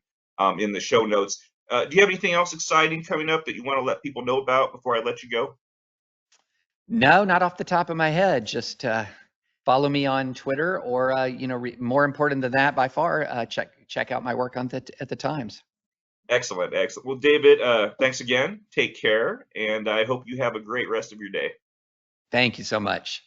in the show notes. Do you have anything else exciting coming up that you want to let people know about before I let you go? No, not off the top of my head. Just follow me on Twitter, or more important than that by far, check out my work at the Times. Excellent. Well, David, thanks again. Take care, and I hope you have a great rest of your day. Thank you so much.